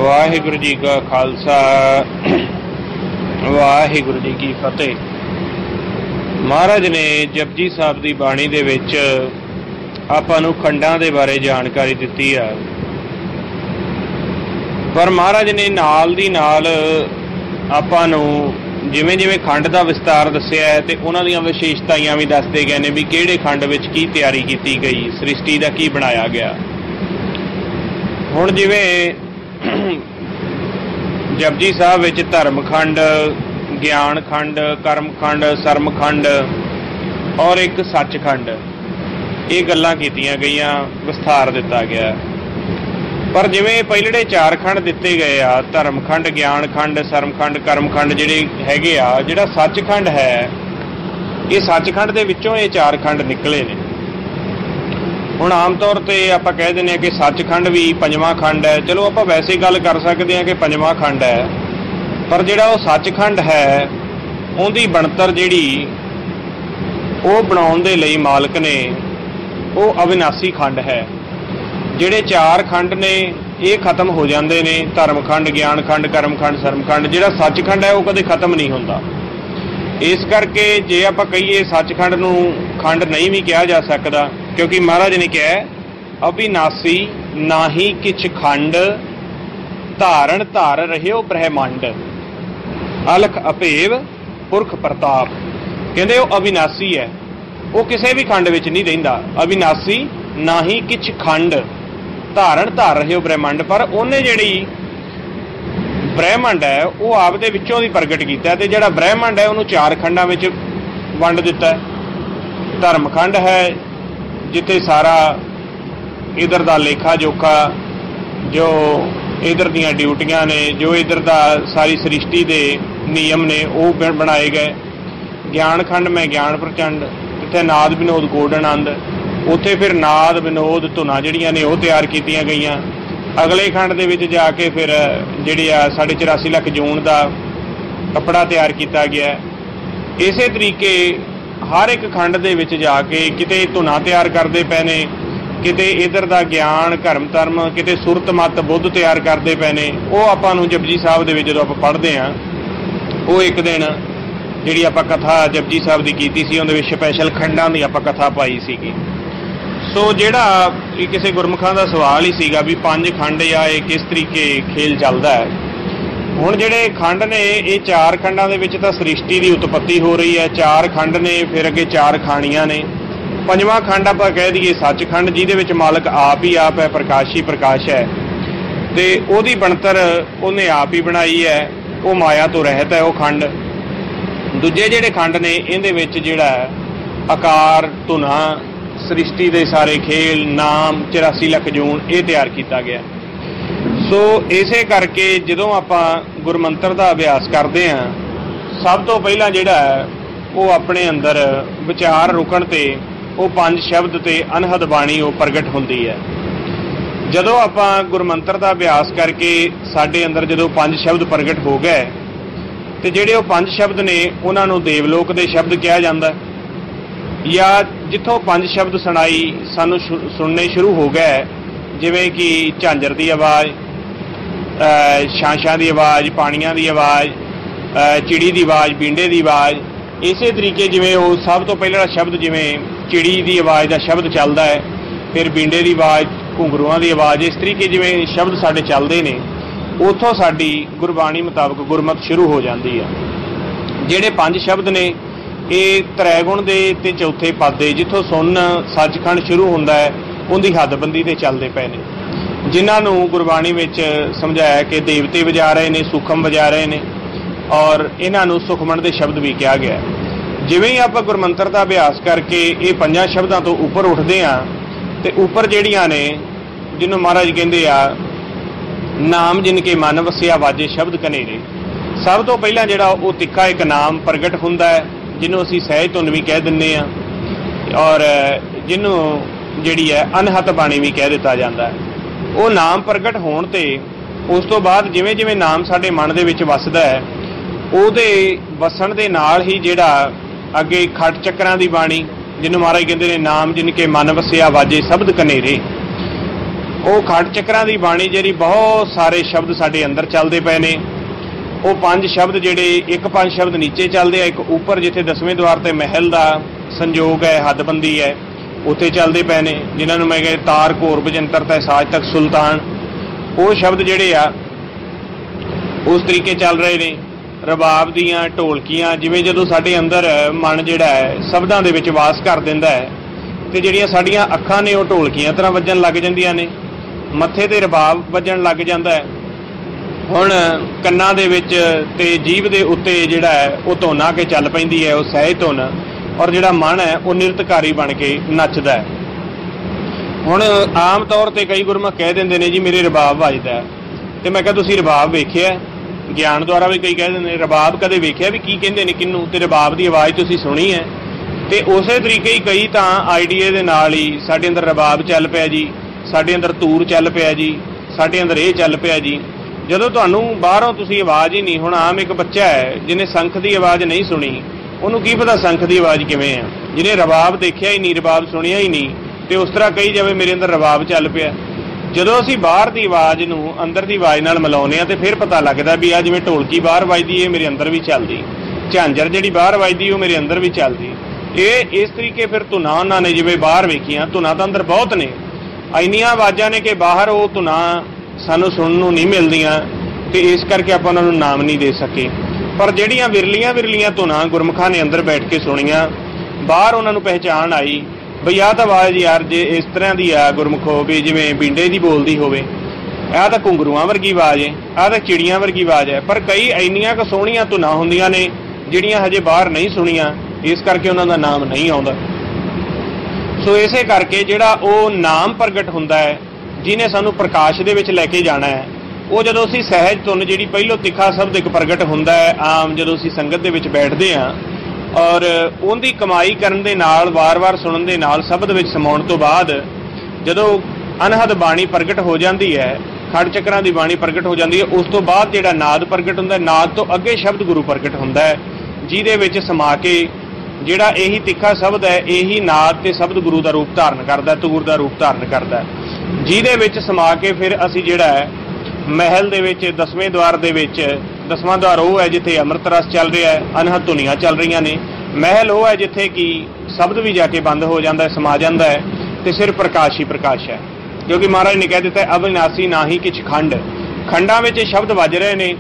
वाहिगुरु जी का खालसा वाहिगुरु जी की फतेह। महाराज ने जपजी साहब की बाणी दे विच आपां नूं खंडां दे बारे जानकारी दित्ती है, पर महाराज ने नाल दी नाल आपां नूं जिवें जिवें खंड का विस्तार दस्सिया है ते उन्हां दीयां विशेषताइयां भी दसदे गए ने भी किहड़े खंड विच की तैयारी की गई, सृष्टि का की बनाया गया। हुण जिवें जपजी साहब विच धर्म खंड, ज्ञान खंड, कर्म खंड, सरम खंड और एक सचखंड, ये गल्लां कीतियां गईयां, विस्तार दिता गया। पर जिवें पहले चार खंड दिते गए आ, धर्म खंड, ज्ञान खंड, सरम खंड, कर्म खंड जिहड़े हैगे आ, जिहड़ा सचखंड है, ये सचखंड दे विचों ये चार खंड निकले ने। हुण आम तौर पर आपां कह दिंदे कि सचखंड भी पंजवां खंड है। चलो आपां वैसे गल कर सकते हैं कि पंजवां खंड है, पर जिहड़ा वो सचखंड है उहदी बनतर जिहड़ी वो बनाउण दे लई मालक ने वो अविनाशी खंड है। जिहड़े चार खंड ने ये खत्म हो जाते ने, धर्म खंड, ज्ञान खंड, कर्म खंड, सरम खंड। जिहड़ा सचखंड है वो कदे खत्म नहीं होंदा। इस करके जे आपां कहीए सचखंड नूं खंड नहीं भी कहा जा सकता, क्योंकि महाराज ने कहा अविनाशी नाही किछ खंड, धारण धार रहियो ब्रह्मंड, अलख अभेव पुरख प्रताप। कहते वो अविनाशी है, वो किसी भी खंड विच नहीं रहिंदा। अविनाशी नाही किछ खंड, धारण धार रहियो ब्रह्मंड। पर उन्हें जिहड़ी ब्रह्मंड है वो आपदे विचों दी प्रगट कीता ते जिहड़ा ब्रह्मंड है उन्होंने चार खंडां विच वंड दिता है। धर्म खंड है जिथे सारा इधर दा लेखा जोखा, जो इधर दियां ड्यूटियां ने, जो इधर दा सारी सृष्टि दे नियम ने वो बनाए गए। ज्ञान खंड में ज्ञान प्रचंड, जिथे नाद विनोद कोड आनंद, उत्थे फिर नाद विनोद धुना जिहड़ियां ने वो तैयार कीतियां गईयां। अगले खंड दे विच जाके फिर जिहड़ी आ 84.5 लाख जून का कपड़ा तैयार किया गया। इसे तरीके हर एक खंड दे विच जाके किते धुना तैयार करते पे ने, किते इधर दा ज्ञान कर्म धर्म, किते सुरत मत बुद्ध तैयार करते पे ने। वो आपां नूं जपजी साहब दे विच जदों आपां पढ़दे हां, वो एक दिन जिहड़ी आपां कथा जपजी साहब दी कीती सी, उहदे विच स्पैशल खंडां दी आपां कथा पाई सीगी। सो जिहड़ा किसी गुरमुखां दा सवाल ही सीगा भी पंज खंड या किस तरीके खेल चलदा है। हुण जिहड़े खंड ने ये चार खंडां दे विच तां सृष्टि की उत्पत्ति हो रही है, चार खंड ने, फिर अगे चार खाणियां ने। पंजवां खंड आपां कह दईए सचखंड, जिहदे विच मालक आप ही आप है, प्रकाश ही प्रकाश है, ते ओहदी बनतर उहने आप ही बनाई है, वो माया तो रहत है वो खंड। दूजे जिहड़े खंड ने इहदे विच जिहड़ा आकार, धुना, सृष्टि दे सारे खेल, नाम, 84 लाख जून ये तैयार किया गया। सो इसे करके जदों आपां गुरमंत्र का अभ्यास करते हैं, सब तो पहला जिहड़ा है वो अपने अंदर विचार रुकण ते वो पंज शब्द ते अनहद बाणी वो प्रगट होंदी है। जदों आपां गुरमंत्र का अभ्यास करके साडे अंदर जदों पंज शब्द प्रगट हो गए ते जिहड़े वो पंज शब्द ने उन्हां नूं देवलोक दे शब्द कहा जांदा है, या जिथों पंज शब्द सुनाई सानू सुनने शुरू हो गए, जिवें कि झांजर की आवाज़, छांछां की आवाज़, पानियां की आवाज़, चिड़ी की आवाज़, बींडे की आवाज़। इसे तरीके जिवें वो सब तो पहला शब्द जिवें चिड़ी की आवाज़ का शब्द चलता है, फिर बींडे की आवाज़, घुंघरूआं की आवाज़, इस तरीके जिवें शब्द साडे चलते हैं, उत्थों साडी गुरबाणी मुताबक गुरमत शुरू हो जाती है। जिहड़े पंज शब्द ने ये त्रैगुण दे ते चौथे पद दे, जिथों सुन सचखंड शुरू होंदा है, उनकी हदबंदी ते चलते पे ने, जिन्हां नूं गुरबाणी विच समझाया कि देवते वजा रहे ने, सुखम वजा रहे ने, और इन्हां नूं सुखमन दे शब्द भी कहा गया। जिवें ही आपां गुरमंत्र का अभ्यास करके ये पंजां शब्दां तो उपर उठदे हां ते उपर जिहड़ियां ने, जिन्हों महाराज कहंदे आ नाम जिनके मन वसिया वाजे शब्द कनेरे। सब तो पहला जिहड़ा वो तिखा एक नाम प्रगट हुंदा है, जिन्हों असीं सहज धुन भी कह दिंदे आ, और जिन्हों जिहड़ी है अनहत बाणी भी कह दिता जाता है। वो नाम प्रगट होण ते उस तो बाद जिवें जिवें नाम साडे मन दे विच वसदा है, ਉਹਦੇ वसन दे नाल ही जिहड़ा अगे खट चक्रां दी बाणी, जिन्हों महाराज कहते हैं नाम जिनके मन वसिया वाजे शब्द कनेरे। ਉਹ ਖੰਡ ਚੱਕਰਾਂ ਦੀ ਬਾਣੀ ਜਿਹੜੀ ਬਹੁਤ ਸਾਰੇ ਸ਼ਬਦ ਸਾਡੇ ਅੰਦਰ ਚੱਲਦੇ ਪਏ ਨੇ। ਉਹ 5 ਸ਼ਬਦ ਜਿਹੜੇ, ਇੱਕ 5 ਸ਼ਬਦ ਨੀਚੇ ਚੱਲਦੇ ਆ, ਇੱਕ ਉੱਪਰ ਜਿੱਥੇ 10ਵੇਂ ਦੁਆਰ ਤੇ ਮਹਿਲ ਦਾ ਸੰਜੋਗ ਹੈ, ਹੱਦਬੰਦੀ ਹੈ, ਉੱਥੇ ਚੱਲਦੇ ਪਏ ਨੇ, ਜਿਨ੍ਹਾਂ ਨੂੰ ਮੈਂ ਕਿਹਾ ਤਾਰ ਘੋਰ ਬਜੰਤਰ ਤੈ ਸਾਜ ਤੱਕ ਸੁਲਤਾਨ। ਉਹ ਸ਼ਬਦ ਜਿਹੜੇ ਆ ਉਸ ਤਰੀਕੇ ਚੱਲ ਰਹੇ ਨੇ। ਰਬਾਬ ਦੀਆਂ ਢੋਲਕੀਆਂ, ਜਿਵੇਂ ਜਦੋਂ ਸਾਡੇ ਅੰਦਰ ਮਨ ਜਿਹੜਾ ਹੈ ਸ਼ਬਦਾਂ ਦੇ ਵਿੱਚ ਵਾਸ ਕਰ ਦਿੰਦਾ ਹੈ ਤੇ ਜਿਹੜੀਆਂ ਸਾਡੀਆਂ ਅੱਖਾਂ ਨੇ ਉਹ ਢੋਲਕੀਆਂ ਤਰ੍ਹਾਂ ਵੱਜਣ ਲੱਗ ਜਾਂਦੀਆਂ ਨੇ, ਮੱਥੇ ਤੇ ਰਬਾਬ ਵੱਜਣ ਲੱਗ ਜਾਂਦਾ ਹੈ। ਹੁਣ ਕੰਨਾਂ ਦੇ ਵਿੱਚ ਤੇ ਜੀਭ ਦੇ ਉੱਤੇ ਜਿਹੜਾ ਹੈ ਉਹ ਧੁਨ ਆ ਕੇ ਚੱਲ ਪੈਂਦੀ ਹੈ, ਉਹ ਸਹਿਜ ਧੁਨ, ਔਰ ਜਿਹੜਾ ਮਨ ਹੈ ਉਹ ਨਿਰਤਕਾਰੀ ਬਣ ਕੇ ਨੱਚਦਾ ਹੈ। ਹੁਣ ਆਮ ਤੌਰ ਤੇ ਕਈ ਗੁਰਮੁਖ ਕਹਿ ਦਿੰਦੇ ਨੇ ਜੀ ਮੇਰੇ ਰਬਾਬ ਵੱਜਦਾ ਹੈ, ਤੇ ਮੈਂ ਕਿਹਾ ਤੁਸੀਂ ਰਬਾਬ ਵੇਖਿਆ? ਗਿਆਨ ਦੁਆਰਾ ਵੀ ਕਈ ਕਹਿ ਦਿੰਦੇ ਨੇ ਰਬਾਬ ਕਦੇ ਵੇਖਿਆ ਵੀ ਕੀ ਕਹਿੰਦੇ ਨੇ ਕਿਹਨੂੰ, ਤੇ ਰਬਾਬ ਦੀ ਆਵਾਜ਼ ਤੁਸੀਂ ਸੁਣੀ ਹੈ? ਤੇ ਉਸੇ ਤਰੀਕੇ ਹੀ ਕਈ ਤਾਂ ਆਈਡੀਏ ਦੇ ਨਾਲ ਹੀ ਸਾਡੇ ਅੰਦਰ ਰਬਾਬ ਚੱਲ ਪਿਆ ਜੀ, ਸਾਡੇ ਅੰਦਰ ਤੂਰ ਚੱਲ ਪਿਆ ਜੀ, ਸਾਡੇ ਅੰਦਰ ਇਹ ਚੱਲ ਪਿਆ ਜੀ। ਜਦੋਂ ਤੁਹਾਨੂੰ ਬਾਹਰੋਂ ਤੁਸੀਂ ਆਵਾਜ਼ ਹੀ ਨਹੀਂ, ਹੁਣ ਆਮ ਇੱਕ ਬੱਚਾ ਹੈ ਜਿਹਨੇ ਸੰਖ ਦੀ ਆਵਾਜ਼ ਨਹੀਂ ਸੁਣੀ, ਉਹਨੂੰ ਕੀ ਪਤਾ ਸੰਖ ਦੀ ਆਵਾਜ਼ ਕਿਵੇਂ ਆ? ਜਿਹਨੇ ਰਬਾਬ ਦੇਖਿਆ ਹੀ ਨਹੀਂ, ਰਬਾਬ ਸੁਣਿਆ ਹੀ ਨਹੀਂ, ਤੇ ਉਸ ਤਰ੍ਹਾਂ ਕਹੀ ਜਾਵੇ ਮੇਰੇ ਅੰਦਰ ਰਬਾਬ ਚੱਲ ਪਿਆ। ਜਦੋਂ ਅਸੀਂ ਬਾਹਰ ਦੀ ਆਵਾਜ਼ ਨੂੰ ਅੰਦਰ ਦੀ ਆਵਾਜ਼ ਨਾਲ ਮਿਲਾਉਂਦੇ ਹਾਂ ਤੇ ਫਿਰ ਪਤਾ ਲੱਗਦਾ ਵੀ ਆ ਜਿਵੇਂ ਢੋਲਕੀ ਬਾਹਰ ਵੱਜਦੀ ਹੈ ਮੇਰੇ ਅੰਦਰ ਵੀ ਚੱਲਦੀ, ਝਾਂਜਰ ਜਿਹੜੀ ਬਾਹਰ ਵੱਜਦੀ ਉਹ ਮੇਰੇ ਅੰਦਰ ਵੀ ਚੱਲਦੀ। ਇਹ ਇਸ ਤਰੀਕੇ ਫਿਰ ਧੁਨਾਂ ਉਹਨਾਂ ਨੇ ਜਿਵੇਂ ਬਾਹਰ ਵੇਖੀਆਂ, ਧੁਨਾਂ ਤਾਂ ਅੰਦਰ ਬਹੁਤ ਨੇ, ਇੰਨੀਆਂ ਆਵਾਜ਼ਾਂ ਨੇ ਕਿ ਬਾਹਰ ਉਹ ਧੁਨਾਂ ਸਾਨੂੰ ਸੁਣਨ ਨੂੰ ਨਹੀਂ ਮਿਲਦੀਆਂ, ਤੇ ਇਸ ਕਰਕੇ ਆਪਾਂ ਉਹਨਾਂ ਨੂੰ ਨਾਮ ਨਹੀਂ ਦੇ ਸਕੇ। ਪਰ ਜਿਹੜੀਆਂ ਵਿਰਲੀਆਂ ਧੁਨਾਂ ਗੁਰਮੁਖਾਂ ਨੇ ਅੰਦਰ ਬੈਠ ਕੇ ਸੁਣੀਆਂ, ਬਾਹਰ ਉਹਨਾਂ ਨੂੰ ਪਹਿਚਾਣ ਆਈ ਬਈ ਆਹ ਤਾਂ ਆਵਾਜ਼ ਯਾਰ ਜੇ ਇਸ ਤਰ੍ਹਾਂ ਦੀ ਆ ਗੁਰਮੁਖੋ ਵੀ ਜਿਵੇਂ ਬਿੰਡੇ ਦੀ ਬੋਲਦੀ ਹੋਵੇ, ਆਹ ਤਾਂ ਘੁੰਗਰੂਆਂ ਵਰਗੀ ਆਵਾਜ਼ ਹੈ, ਆਹ ਤਾਂ ਚਿੜੀਆਂ ਵਰਗੀ ਆਵਾਜ਼ ਹੈ। ਪਰ ਕਈ ਇੰਨੀਆਂ ਕੁ ਸੋਹਣੀਆਂ ਧੁਨਾਂ ਹੁੰਦੀਆਂ ਨੇ ਜਿਹੜੀਆਂ ਹਜੇ ਬਾਹਰ ਨਹੀਂ ਸੁਣੀਆਂ, ਇਸ ਕਰਕੇ ਉਹਨਾਂ ਦਾ ਨਾਮ ਨਹੀਂ ਆਉਂਦਾ। ਸੋ ਇਸੇ ਕਰਕੇ ਜਿਹੜਾ ਉਹ ਨਾਮ ਪ੍ਰਗਟ ਹੁੰਦਾ ਹੈ ਜਿਹਨੇ ਸਾਨੂੰ ਪ੍ਰਕਾਸ਼ ਦੇ ਵਿੱਚ ਲੈ ਕੇ ਜਾਣਾ ਹੈ, ਉਹ ਜਦੋਂ ਅਸੀਂ ਸਹਿਜ ਧੁਨ ਜਿਹੜੀ ਪਹਿਲੋਂ ਤਿੱਖਾ ਸ਼ਬਦ ਇੱਕ ਪ੍ਰਗਟ ਹੁੰਦਾ ਹੈ ਆਮ ਜਦੋਂ ਅਸੀਂ ਸੰਗਤ ਦੇ ਵਿੱਚ ਬੈਠਦੇ ਹਾਂ, ਔਰ ਉਹਦੀ ਕਮਾਈ ਕਰਨ ਦੇ ਨਾਲ ਵਾਰ-ਵਾਰ ਸੁਣਨ ਦੇ ਨਾਲ ਸ਼ਬਦ ਵਿੱਚ ਸਮਾਉਣ ਤੋਂ ਬਾਅਦ ਜਦੋਂ ਅਨਹਦ ਬਾਣੀ ਪ੍ਰਗਟ ਹੋ ਜਾਂਦੀ ਹੈ, ਖੰਡ ਚੱਕਰਾਂ ਦੀ ਬਾਣੀ ਪ੍ਰਗਟ ਹੋ ਜਾਂਦੀ ਹੈ, ਉਸ ਤੋਂ ਬਾਅਦ ਜਿਹੜਾ ਨਾਦ ਪ੍ਰਗਟ ਹੁੰਦਾ, ਨਾਦ ਤੋਂ ਅੱਗੇ ਸ਼ਬਦ ਗੁਰੂ ਪ੍ਰਗਟ ਹੁੰਦਾ ਹੈ, ਜਿਹਦੇ ਵਿੱਚ ਸਮਾ ਕੇ ਜਿਹੜਾ ਇਹੀ ਤਿੱਖਾ ਸ਼ਬਦ ਹੈ ਇਹੀ ਨਾਦ ਤੇ ਸ਼ਬਦ ਗੁਰੂ ਦਾ ਰੂਪ ਧਾਰਨ ਕਰਦਾ, ਤੂਰ ਦਾ ਰੂਪ ਧਾਰਨ ਕਰਦਾ, ਜਿਹਦੇ ਵਿੱਚ ਸਮਾ ਕੇ ਫਿਰ ਅਸੀਂ ਜਿਹੜਾ ਹੈ ਮਹਿਲ ਦੇ ਵਿੱਚ 10ਵੇਂ ਦੁਆਰ ਦੇ ਵਿੱਚ, 10ਵਾਂ ਦੁਆਰ ਉਹ ਹੈ ਜਿੱਥੇ ਅੰਮ੍ਰਿਤ ਰਸ ਚੱਲ ਰਿਹਾ ਹੈ, ਅਨਹਦ ਧੁਨੀਆਂ ਚੱਲ ਰਹੀਆਂ ਨੇ। ਮਹਿਲ ਉਹ ਹੈ ਜਿੱਥੇ ਕਿ ਸ਼ਬਦ ਵੀ ਜਾ ਕੇ ਬੰਦ ਹੋ ਜਾਂਦਾ ਹੈ, ਸਮਾ ਜਾਂਦਾ ਹੈ, ਤੇ ਸਿਰਫ ਪ੍ਰਕਾਸ਼ ਹੀ ਪ੍ਰਕਾਸ਼ ਹੈ। ਕਿਉਂਕਿ ਮਹਾਰਾਜ ਨੇ ਕਹਿ ਦਿੱਤਾ ਅਵਿਨਾਸੀ ਨਾ ਹੀ ਕਿਛ ਖੰਡ, ਖੰਡਾਂ ਵਿੱਚ ਸ਼ਬਦ ਵੱਜ ਰਹੇ ਨੇ,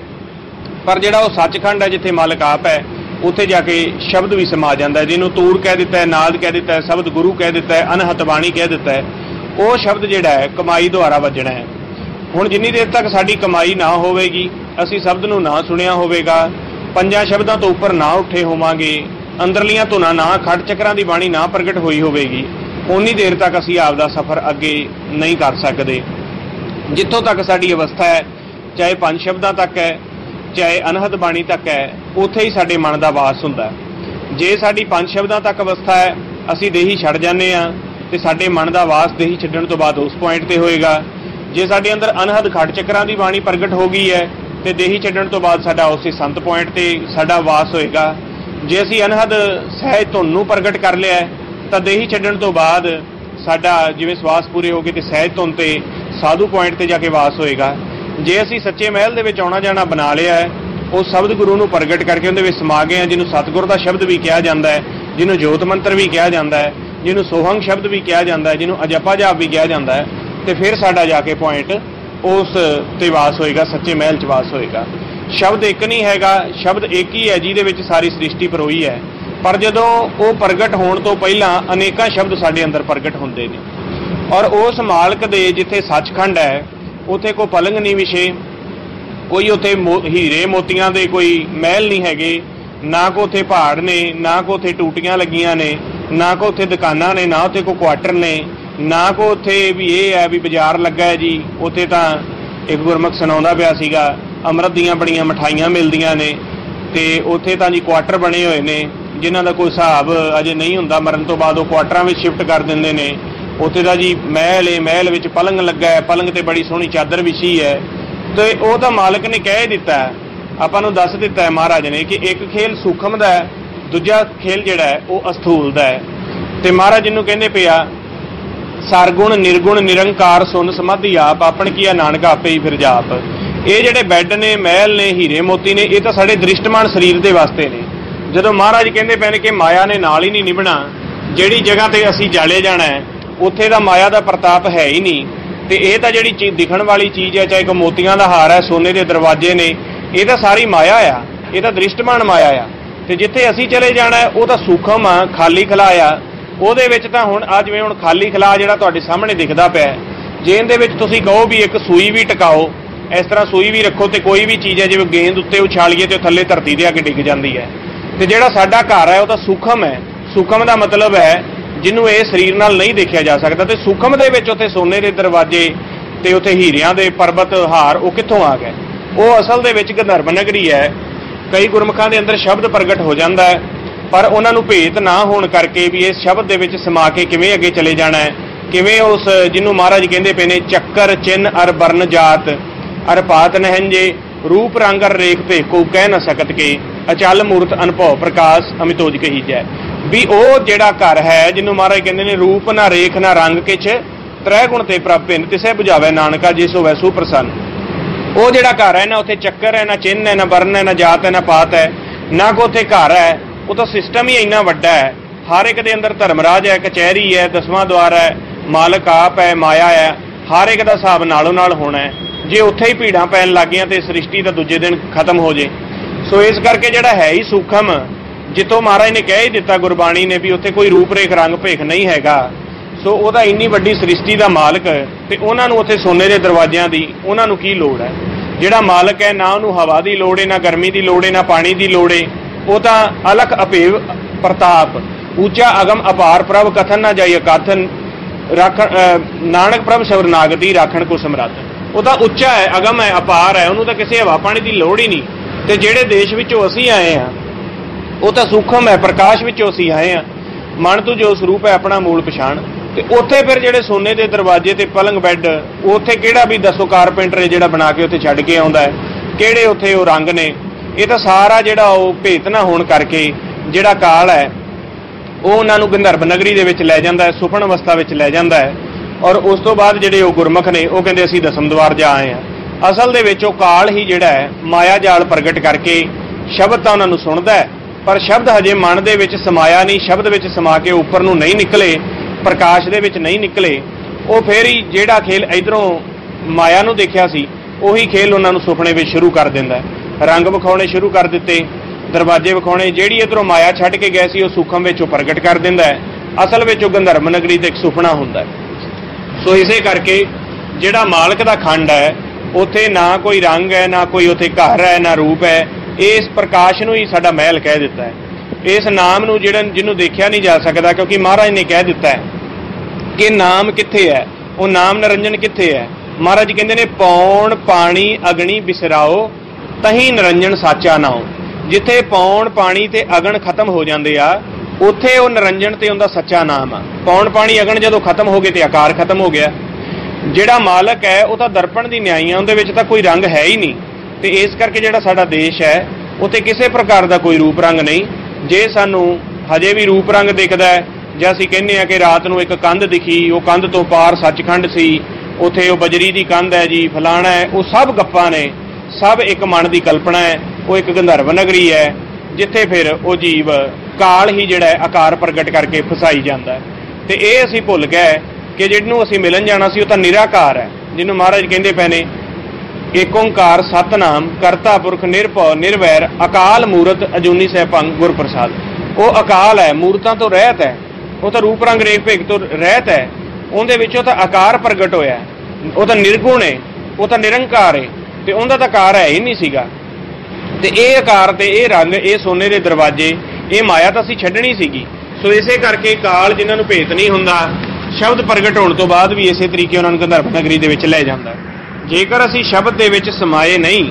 ਪਰ ਜਿਹੜਾ ਉਹ ਸੱਚਖੰਡ ਹੈ ਜਿੱਥੇ ਮਾਲਕ ਆਪ ਹੈ ਉੱਥੇ ਜਾ ਕੇ ਸ਼ਬਦ ਵੀ ਸਮਾ ਜਾਂਦਾ ਹੈ, ਜਿਹਨੂੰ ਤੂਰ ਕਹਿ ਦਿੱਤਾ ਹੈ, ਨਾਦ ਕਹਿ ਦਿੱਤਾ ਹੈ, ਸ਼ਬਦ ਗੁਰੂ ਕਹਿ ਦਿੱਤਾ ਹੈ, ਅਨਹਤ ਬਾਣੀ ਕਹਿ ਦਿੱਤਾ ਹੈ। ਉਹ ਸ਼ਬਦ ਜਿਹੜਾ ਹੈ ਕਮਾਈ ਦੁਆਰਾ ਵੱਜਣਾ ਹੈ। ਹੁਣ ਜਿੰਨੀ ਦੇਰ ਤੱਕ ਸਾਡੀ ਕਮਾਈ ਨਾ ਹੋਵੇਗੀ, ਅਸੀਂ ਸ਼ਬਦ ਨੂੰ ਨਾ ਸੁਣਿਆ ਹੋਵੇਗਾ, 5 ਸ਼ਬਦਾਂ ਤੋਂ ਉੱਪਰ ਨਾ ਉੱਠੇ ਹੋਵਾਂਗੇ, ਅੰਦਰਲੀਆਂ ਧੁਨਾਂ ਨਾ, ਖੰਡ ਚੱਕਰਾਂ ਦੀ ਬਾਣੀ ਨਾ ਪ੍ਰਗਟ ਹੋਈ ਹੋਵੇਗੀ, ਉਨੀ ਦੇਰ ਤੱਕ ਅਸੀਂ ਆਪ ਦਾ ਸਫ਼ਰ ਅੱਗੇ ਨਹੀਂ ਕਰ ਸਕਦੇ। ਜਿੱਥੋਂ ਤੱਕ ਸਾਡੀ ਅਵਸਥਾ ਹੈ, ਚਾਹੇ 5 ਸ਼ਬਦਾਂ ਤੱਕ ਹੈ, ਚਾਹੇ ਅਨਹਦ ਬਾਣੀ ਤੱਕ ਹੈ, ਉੱਥੇ ਹੀ ਸਾਡੇ ਮਨ ਦਾ ਵਾਸ ਹੁੰਦਾ। ਜੇ ਸਾਡੀ 5 ਸ਼ਬਦਾਂ ਤੱਕ ਅਵਸਥਾ ਹੈ, ਅਸੀਂ ਦੇਹੀ ਛੱਡ ਜਾਂਦੇ ਹਾਂ ਤੇ ਸਾਡੇ ਮਨ ਦਾ ਵਾਸ ਦੇਹੀ ਛੱਡਣ ਤੋਂ ਬਾਅਦ ਉਸ ਪੁਆਇੰਟ ਤੇ ਹੋਏਗਾ। ਜੇ ਸਾਡੇ ਅੰਦਰ ਅਨਹਦ ਖੰਡ ਚੱਕਰਾਂ ਦੀ ਬਾਣੀ ਪ੍ਰਗਟ ਹੋ ਗਈ ਹੈ ਤੇ ਦੇਹੀ ਛੱਡਣ ਤੋਂ ਬਾਅਦ ਸਾਡਾ ਉਸੇ ਸੰਤ ਪੁਆਇੰਟ ਤੇ ਸਾਡਾ ਵਾਸ ਹੋਏਗਾ। ਜੇ ਅਸੀਂ ਅਨਹਦ ਸਹਿਜ ਧੁਨ ਨੂੰ ਪ੍ਰਗਟ ਕਰ ਲਿਆ ਤਾਂ ਦੇਹੀ ਛੱਡਣ ਤੋਂ ਬਾਅਦ ਸਾਡਾ ਜਿਵੇਂ ਸਵਾਸ ਪੂਰੇ ਹੋ ਗਏ ਤੇ ਸਹਿਜ ਧੁਨ ਤੇ ਸਾਧੂ ਪੁਆਇੰਟ ਤੇ ਜਾ ਕੇ ਵਾਸ ਹੋਏਗਾ। ਜੇ ਅਸੀਂ ਸੱਚੇ ਮਹਿਲ ਦੇ ਵਿੱਚ ਆਉਣਾ ਜਾਣਾ ਬਣਾ ਲਿਆ ਹੈ, ਉਹ ਸ਼ਬਦ ਗੁਰੂ ਨੂੰ ਪ੍ਰਗਟ ਕਰਕੇ ਉਹਦੇ ਵਿੱਚ ਸਮਾ ਗਏ ਆ, ਜਿਹਨੂੰ ਸਤਿਗੁਰ ਦਾ ਸ਼ਬਦ ਵੀ ਕਿਹਾ ਜਾਂਦਾ ਹੈ, ਜਿਹਨੂੰ ਜੋਤ ਮੰਤਰ ਵੀ ਕਿਹਾ ਜਾਂਦਾ ਹੈ, ਜਿਹਨੂੰ ਸੋਹੰਗ ਸ਼ਬਦ ਵੀ ਕਿਹਾ ਜਾਂਦਾ ਹੈ, ਜਿਹਨੂੰ ਅਜਪਾ ਜਾਪ ਵੀ ਕਿਹਾ ਜਾਂਦਾ ਹੈ, ਤੇ ਫਿਰ ਸਾਡਾ ਜਾ ਕੇ ਪੁਆਇੰਟ ਉਸ ਤੇ ਵਾਸ ਹੋਏਗਾ, ਸੱਚੇ ਮਹਿਲ 'ਚ ਵਾਸ ਹੋਏਗਾ। ਸ਼ਬਦ ਇੱਕ ਨਹੀਂ ਹੈਗਾ, ਸ਼ਬਦ ਇੱਕ ਹੀ ਹੈ ਜਿਹਦੇ ਵਿੱਚ ਸਾਰੀ ਸ੍ਰਿਸ਼ਟੀ ਪਰੋਈ ਹੈ, ਪਰ ਜਦੋਂ ਉਹ ਪ੍ਰਗਟ ਹੋਣ ਤੋਂ ਪਹਿਲਾਂ ਅਨੇਕਾਂ ਸ਼ਬਦ ਸਾਡੇ ਅੰਦਰ ਪ੍ਰਗਟ ਹੁੰਦੇ ਨੇ। ਔਰ ਉਸ ਮਾਲਕ ਦੇ ਜਿੱਥੇ ਸੱਚਖੰਡ ਹੈ ਉੱਥੇ ਕੋਈ ਪਲੰਗ ਨਹੀਂ ਵਿਛੇ, ਕੋਈ ਉੱਥੇ ਹੀਰੇ ਮੋਤੀਆਂ ਦੇ ਕੋਈ ਮਹਿਲ ਨਹੀਂ ਹੈਗੇ, ਨਾ ਕੋ ਉੱਥੇ ਪਹਾੜ ਨੇ, ਨਾ ਕੋ ਉੱਥੇ ਟੂਟੀਆਂ ਲੱਗੀਆਂ ਨੇ, ਨਾ ਕੋ ਉੱਥੇ ਦੁਕਾਨਾਂ ਨੇ, ਨਾ ਉੱਥੇ ਕੋਈ ਕੁਆਟਰ ਨੇ, ਨਾ ਕੋ ਉੱਥੇ ਵੀ ਇਹ ਹੈ ਵੀ ਬਾਜ਼ਾਰ ਲੱਗਾ ਹੈ ਜੀ। ਉੱਥੇ ਤਾਂ ਇੱਕ ਗੁਰਮੁਖ ਸੁਣਾਉਂਦਾ ਪਿਆ ਸੀਗਾ ਅੰਮ੍ਰਿਤ ਦੀਆਂ ਬੜੀਆਂ ਮਠਾਈਆਂ ਮਿਲਦੀਆਂ ਨੇ, ਤੇ ਉੱਥੇ ਤਾਂ ਜੀ ਕੁਆਟਰ ਬਣੇ ਹੋਏ ਨੇ ਜਿਨ੍ਹਾਂ ਦਾ ਕੋਈ ਹਿਸਾਬ ਅਜੇ ਨਹੀਂ ਹੁੰਦਾ, ਮਰਨ ਤੋਂ ਬਾਅਦ ਉਹ ਕੁਆਟਰਾਂ ਵਿੱਚ ਸ਼ਿਫਟ ਕਰ ਦਿੰਦੇ ਨੇ। ਉੱਥੇ ਦਾ ਜੀ ਮਹਿਲ ਹੈ, ਮਹਿਲ ਵਿੱਚ ਪਲੰਗ ਲੱਗਾ ਹੈ, ਪਲੰਗ ਤੇ ਬੜੀ ਸੋਹਣੀ ਚਾਦਰ ਵਿਛੀ ਹੈ, ਤੇ ਉਹ ਤਾਂ ਮਾਲਕ ਨੇ ਕਹਿ ਦਿੱਤਾ, ਆਪਾਂ ਨੂੰ ਦੱਸ ਦਿੱਤਾ ਹੈ ਮਹਾਰਾਜ ਨੇ ਕਿ ਇੱਕ ਖੇਲ ਸੂਖਮ ਦਾ ਹੈ, ਦੂਜਾ ਖੇਲ ਜਿਹੜਾ ਹੈ ਉਹ ਅਸਥੂਲ ਦਾ ਹੈ। ਤੇ ਮਹਾਰਾਜ ਜਿਹਨੂੰ ਕਹਿੰਦੇ ਪਿਆ सरगुण निर्गुण निरंकार सुन समाधि आप, आपन कीया नानक आपे ही फिर जाप। ये ਜਿਹੜੇ ਬੈੱਡ ਨੇ, ਮਹਿਲ ਨੇ, ਹੀਰੇ ਮੋਤੀ ਨੇ, ਇਹ ਤਾਂ ਸਾਡੇ ਦ੍ਰਿਸ਼ਟਮਾਨ ਸਰੀਰ ਦੇ ਵਾਸਤੇ ਨੇ। ਜਦੋਂ ਮਹਾਰਾਜ ਕਹਿੰਦੇ ਪਏ ਨੇ ਕਿ ਮਾਇਆ ਨੇ ਨਾਲ ਹੀ ਨਹੀਂ ਨਿਭਣਾ, ਜਿਹੜੀ ਜਗ੍ਹਾ ਤੇ ਅਸੀਂ ਜਾਲੇ ਜਾਣਾ ਹੈ ਉੱਥੇ ਦਾ ਮਾਇਆ ਦਾ ਪ੍ਰਤਾਪ ਹੈ ਹੀ ਨਹੀਂ। ਤੇ ਇਹ ਤਾਂ ਜਿਹੜੀ ਚੀਜ਼ ਦਿਖਣ ਵਾਲੀ ਚੀਜ਼ ਹੈ, ਚਾਹੇ ਕੋ ਮੋਤੀਆਂ ਦਾ ਹਾਰ ਹੈ, ਸੋਨੇ ਦੇ ਦਰਵਾਜ਼ੇ ਨੇ, ਇਹ ਤਾਂ ਸਾਰੀ ਮਾਇਆ ਆ, ਇਹ ਤਾਂ ਦ੍ਰਿਸ਼ਟਮਾਨ ਮਾਇਆ ਆ। ਤੇ ਜਿੱਥੇ ਅਸੀਂ ਚਲੇ ਜਾਣਾ ਉਹ ਤਾਂ ਸੂਖਮ ਆ, ਖਾਲੀ ਖਲਾ ਆ। ਉਹਦੇ ਵਿੱਚ ਤਾਂ ਹੁਣ ਆ ਜਿਵੇਂ ਹੁਣ ਖਾਲੀ ਖਲਾ ਜਿਹੜਾ ਤੁਹਾਡੇ ਸਾਹਮਣੇ ਦਿਖਦਾ ਪਿਆ, ਜੇ ਇਹਦੇ ਵਿੱਚ ਤੁਸੀਂ ਕਹੋ ਵੀ ਇੱਕ ਸੂਈ ਵੀ ਟਿਕਾਓ, ਇਸ ਤਰ੍ਹਾਂ ਸੂਈ ਵੀ ਰੱਖੋ ਤੇ ਕੋਈ ਵੀ ਚੀਜ਼ ਹੈ ਜਿਵੇਂ ਗੇਂਦ ਉੱਤੇ ਉਛਾਲੀਏ ਤੇ ਥੱਲੇ ਧਰਤੀ ਦੇ ਆ ਕੇ ਡਿੱਗ ਜਾਂਦੀ ਹੈ। ਤੇ ਜਿਹੜਾ ਸਾਡਾ ਘਰ ਹੈ ਉਹ ਤਾਂ ਸੂਖਮ ਹੈ। ਸੂਖਮ ਦਾ ਮਤਲਬ ਹੈ ਜਿਹਨੂੰ ਇਹ ਸਰੀਰ ਨਾਲ ਨਹੀਂ ਦੇਖਿਆ ਜਾ ਸਕਦਾ। ਤੇ ਸੂਖਮ ਦੇ ਵਿੱਚ ਉੱਥੇ ਸੋਨੇ ਦੇ ਦਰਵਾਜ਼ੇ ਤੇ ਉੱਥੇ ਹੀਰਿਆਂ ਦੇ ਪਰਬਤ ਹਾਰ ਉਹ ਕਿੱਥੋਂ ਆ ਗਏ? ਉਹ ਅਸਲ ਦੇ ਵਿੱਚ ਗੰਧਰਵ ਨਗਰੀ ਹੈ। ਕਈ ਗੁਰਮੁਖਾਂ ਦੇ ਅੰਦਰ ਸ਼ਬਦ ਪ੍ਰਗਟ ਹੋ ਜਾਂਦਾ ਹੈ, ਪਰ ਉਹਨਾਂ ਨੂੰ ਭੇਤ ਨਾ ਹੋਣ ਕਰਕੇ ਵੀ ਇਸ ਸ਼ਬਦ ਦੇ ਵਿੱਚ ਸਮਾ ਕੇ ਕਿਵੇਂ ਅੱਗੇ ਚਲੇ ਜਾਣਾ ਹੈ, ਕਿਵੇਂ ਉਸ ਜਿਹਨੂੰ ਮਹਾਰਾਜ ਕਹਿੰਦੇ ਪਏ ਨੇ ਚੱਕਰ ਚਿੰਨ ਅਰ ਬਰਨ ਜਾਤ ਅਰ ਪਾਤ ਨਹਿੰਜੇ रूप रंग अर रेख पे को कह न सकत के अचल मूर्त अनुभव प्रकाश अमितोज कही जाए। भी वो जेड़ा घर है जिन्हों महाराज कहते हैं रूप ना रेख ना रंग किछ त्रै गुण ते प्रभ भिन्न तिसे बुझावे नानका जिस होवे सुप्रसन्न। वो जेड़ा घर है ना उत्थे चक्कर है, ना चिन्ह है, ना वर्ण है, ना जात है, ना पात है, ना को उत्थे घर है। वो तो सिस्टम ही इन्ना वड्डा है। हर एक दे अंदर धर्मराज है, कचहरी है, 10वां द्वार है, मालक आप है, माया है, हर एक दा हिसाब नालों नाल होना है। जे उत्थे ही भीड़ां पैन लग गईयां ते सृष्टि दा दूजे दिन खत्म हो जाए। सो इस करके जिहड़ा है ही सूखम, जितों महाराज ने कह ही दिता गुरबाणी ने भी उत्थे कोई रूप रेख रंग भेख नहीं हैगा। सो ओहदा इन्नी वड्डी सृष्टि दा मालक ते उहनां नूं उत्थे सोने दे दरवाजियां दी उहनां नूं की लोड़ है? जिहड़ा मालक है ना उहनूं हवा दी लोड़ है, ना गर्मी दी लोड़ है, ना पानी दी लोड़ है। वो तां अलख अभेव प्रताप ऊंचा अगम अपार प्रभ कथन ना जाइए कथन राख नानक प्रभ शबरनागति राखण को समर्थ। वो तो उच्चा है, अगम है, अपार है, उन्होंने तो किसी हवा पानी की लोड़ ही नहीं। तो जेड़े देश विचों असीं आए हैं वो तो सूखम है, प्रकाश विचों असीं आए हैं। मन तू जो स्वरूप है अपना मूल पछाण। ते उत्थे फिर जेड़े सोने के दरवाजे ते पलंग बैड उत्थे किहड़ा भी दसो कारपेंटर जिहड़ा बना के उत्थे छड्ड के आउंदा है, किहड़े उत्थे वो रंग ने। ये तो सारा जिहड़ा वो भेत ना होण करके जिहड़ा काल है वो उन्हां नूं गंधर्व नगरी दे विच लै जांदा है, सुपन अवस्था विच लै जांदा है। और उस तो बाद जिहड़े वो गुरमुख ने वो कहंदे असीं दसम द्वार जा आए हैं। असल दे विच वो काल ही जिहड़ा है माया जाल प्रगट करके शब्द तां उन्हां नूं सुणदा है, पर शब्द हजे मन दे विच समाया नहीं, शब्द विच समा के उपर नूं नहीं निकले, प्रकाश दे विच नहीं निकले। वो फिर ही जिहड़ा खेल इधरों माया नूं देखिया सी उही खेल उन्हां नूं सुपने विच शुरू कर दिंदा है। रंग विखाउणे शुरू कर दिते, दरवाजे विखाउणे, जिहड़ी इधरों माया छड्ड के गए सी वो सूखम विच प्रगट कर दिंदा है। असल विच गंधर्व नगरी ते एक सुपना हुंदा है। सो इसे करके जिहड़ा मालक दा खंड है उत्थे ना कोई रंग है, ना कोई उत्थे घर है, ना रूप है। इस प्रकाश नूं ही साडा महल कह दिता है। इस नाम नूं जिहड़ा जिन्हों देखिया नहीं जा सकता, क्योंकि महाराज ने कह दिता है कि नाम कित्थे है, वो नाम निरंजन कित्थे है। महाराज कहंदे ने पौण पानी अग्नि बिसराओ तहीं निरंजन साचा नाओ। जिथे पौण पानी ते अगन खत्म हो जाते आ उत्थे वो निरंजन ते उनका सच्चा नाम आ। पौण पानी अगन जदों खत्म हो गए तो आकार खत्म हो गया। जिहड़ा मालक है वो तो दर्पण की न्याई है, उहदे विच तां कोई रंग है ही नहीं। तो इस करके जिहड़ा साडा देश है उत्थे किसी प्रकार का कोई रूप रंग नहीं। जे सानू हजे भी रूप रंग दिखदा है, जे असीं कहने आ कि रात नूं एक कंध दिखी, वो कंध तो पार सचखंड सी, उत्थे वो बजरी की कंध है जी, फलाना है, वो सब गप्पां ने, सब एक मन की कल्पना है। वो एक गंधर्व नगरी है जिथे फिर वो जीव काल ही जिहड़ा आकार प्रगट करके फसाई जाता है। तो ये असीं भुल गए कि जिहनूं असीं मिलन जाना सी वो तां निराकार है, जिन्हों महाराज कहंदे पए ने एक ओंकार सतनाम करता पुरख निरभव निर्वैर अकाल मूरत अजूनी सहभंग गुर प्रसाद। वो अकाल है, मूरतां तो रहत है, वो तो रूप रंग रेख भेख तो रहत है, उहदे विचों तां आकार प्रगट होया है। वो तो निर्गुण है, वो तो निरंकार है, तो उहदा तां आकार है ही नहीं सीगा। ते ये आकार ते ये रंग ये सोने के दरवाजे ये माया तो असीं छड्डणी सीगी। सो इसे करके काल जिन्हां नूं भेत नहीं हुंदा शब्द प्रगट होने तो बाद भी इसे तरीके उन्हां नूं गंधर्व नगरी दे विच लै जांदा। जेकर असीं शब्द दे विच समाए नहीं,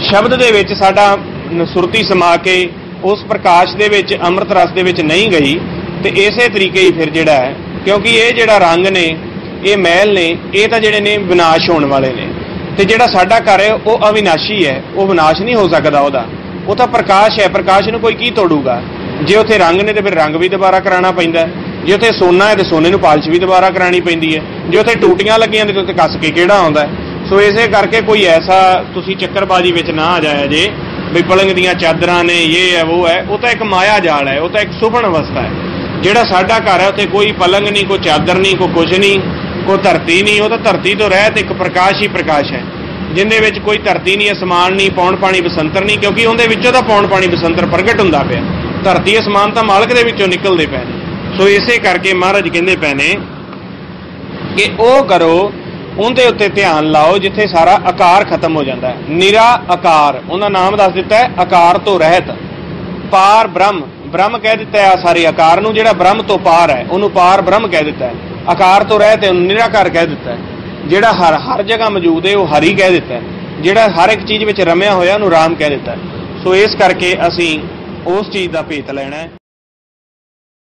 शब्द दे विच साडा सुरती समा के उस प्रकाश दे विच अमृत रस दे विच नहीं गई तो इसे तरीके ही फिर जिहड़ा है, क्योंकि ये जिहड़ा रंग ने ये महल ने ये तां जिहड़े ने विनाश होने वाले ने, तो जिहड़ा साडा घर है वो अविनाशी है, वो विनाश नहीं हो सकता। वो तो प्रकाश है, प्रकाश नूं कोई की तोड़ूगा। जे उत्थे रंग ने तो फिर रंग भी दोबारा कराना पैंदा। जे उत्थे सोना है तो सोने नूं पालिश भी दोबारा करानी पैंदी है, जे उत्थे टूटियां लगियां तो उत्ते कस के किहड़ा आउंदा है। सो इसे करके कोई ऐसा तुसीं चक्करबाजी विच ना आ जाया जे भी पलंग दीयां चादरां ने ये है वो है। वो तो एक माया जाल है, वो तो एक सुपन अवस्था है। जिहड़ा साडा घर है उत्थे कोई पलंग नहीं, कोई चादर नहीं, कोई कुछ नहीं, कोई धरती नहीं। वो तो धरती तो रहत एक प्रकाश ही प्रकाश है, जिंदे विच कोई धरती नहीं, असमान नहीं, पौण पाणी बसंतर नहीं, क्योंकि उहदे विचों तां पौण पाणी बसंतर प्रगट हुंदा पिया। धरती असमान तां मालक दे विचों निकलदे पए ने। सो इसे करके महाराज कहंदे पए ने कि ਉਹ करो ਉਹਦੇ ਉੱਤੇ ध्यान लाओ जिथे सारा आकार खत्म हो जाता है। निरा आकार, उन्होंने नाम दस दिता है आकार तो रहत। पार ब्रह्म, ब्रह्म कह दिता है सारे आकार नूं, जिहड़ा ब्रह्म तो पार है उन्होंने पार ब्रह्म कह दिता है। आकार तो रहत निराकार कह दिता है। जिहड़ा हर जगह मौजूद है वह हरि कह दिता है। जिहड़ा हर एक चीज़ विच रमिया होया उन्होंने राम कह दिता है। सो इस करके असीं उस चीज़ का भेत लेना है।